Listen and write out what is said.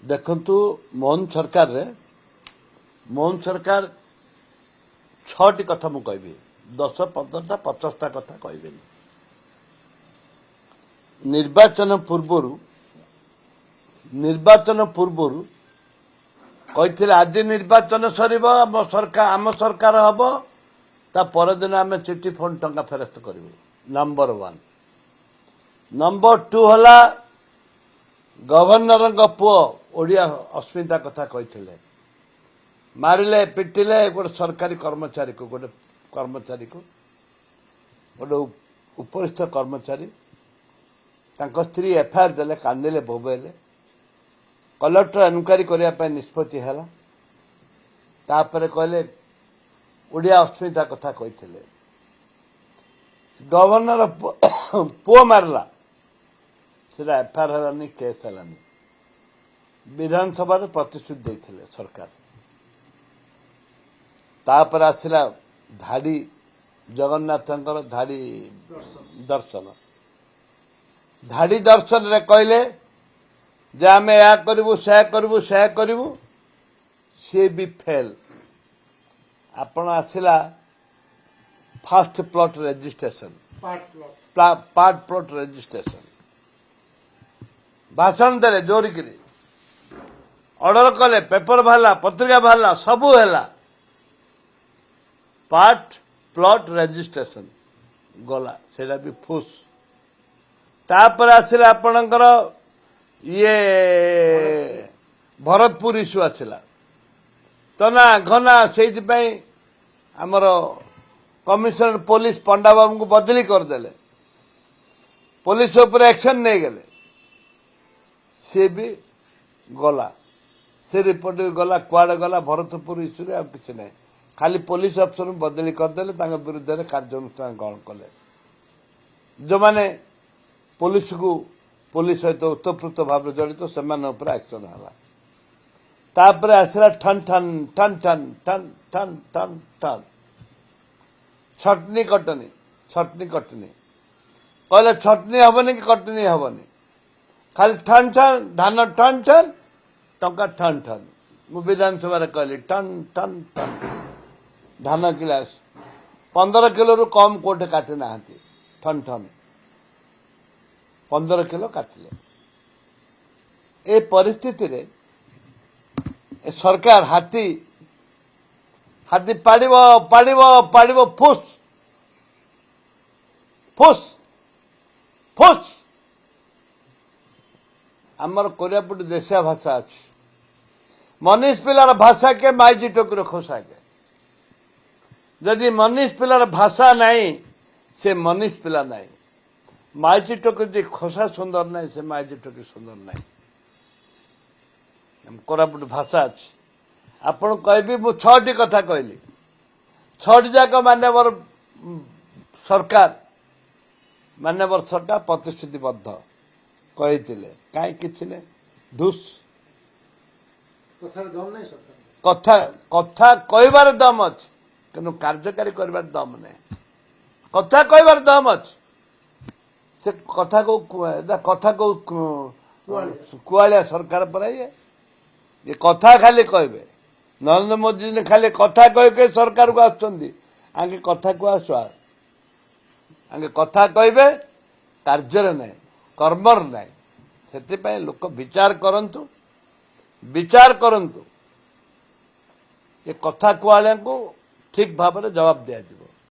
देखंतु मोहन सरकार 6टी कथा मु कहबी 10 15टा 50टा कथा कहबेनी निर्वाचन पूर्व कहते आज निर्वाचन सरीब आम सरकार हम ता परदिन आम चिट्ठी फोन टंका फेरस्त करूँ नंबर 1 नंबर 2 हला गवर्नर पुओ ओडिया अस्मिता कथा कहते मारिले पिटिले गोटे सरकारी कर्मचारी को गोटे उपरिस्थ कर्मचारी तांको स्त्री एफआईआर देले कांदिले बोबेले कलेक्टर एनक्वारी करने निष्पत्ति है तापर कहले ओडिया अस्मिता कथा कहते गवर्नर पुओ मारला सेटा एफआईआर हलानी केस हलानी विधानसभा प्रतिश्रुति देते सरकार तापर आसला धाड़ी जगन्नाथ धाड़ी दर्शन रे कहले जे आम या करूँ से करूँ सी भी फेल आपण आसला fast plot registration part plot registration भाषण देले जोरिकी ऑर्डर कले पेपर बाहला पत्रिका बाहला सबू है पार्ट प्लॉट रजिस्ट्रेशन गला सेटा भी फुस तापर आसला आपणकर ये भरतपुर इश्यू आसला तना घना से आमर कमिशनर पुलिस पंडा बाबू को बदली करदेले पुलिस उपर एक्शन नहीं गले सी भी गला से रिपोर्ट गला कुआड़े गला भरतपुर इश्यू रे किसी नहीं खाली पुलिस अफसर बदली करदेले विरुद्ध में कार्यानुष्ठान ग्रहण कले जो माने पुलिस सहित उत्तप्रोत भाव जड़ित से एक्शन है तापर आसला ठन ठन ठन ठन ठन ठन ठन ठन छटनी कटनी कहले छटनी हेनी कि कटनी हेनी खाली ठन ठन धान ठन ठन टंका ठन ठन मु विधानसभा कहली ठन ठन ठन धान गिलास 15 किलो रु कम कोटे काटी ना ठन ठन 15 किलो काटिले ए परिस्थिति रे ए सरकार हाथी पाड़िबो फुस फुस फुस आमर कोरियापुट देशिया भाषा अच्छी मनीष पिलार भाषा के माइजी टोकर खोसा के जदि मनीष पिलार भाषा नहीं से मनीष पिला नहीं माइजी टोकर जी खोसा सुंदर नहीं से माइजी टोकर सुंदर नहीं कोरापुट भाषा अच्छी आपण कहबी मु 6टी कथा कहली 6टी जाक मान्यवर सरकार प्रतिश्रुतिबद्ध कहते कहीं किसी ने ढूस कथा कहबार दम अच्छे कि कार्यकारी कर दम नहीं कथा कहबार दम अच्छे से कथा को कुआलिया सरकार पर ये कथा खाली कहबे नरेंद्र मोदी ने खाली कथा कह सरकार को आगे कथा को आसुआ आगे कथा कहबे कार्य नहीं कर्मर नहीं से लोक विचार करंतु ये कथा कुआलिया को ठीक भाव में जवाब दिया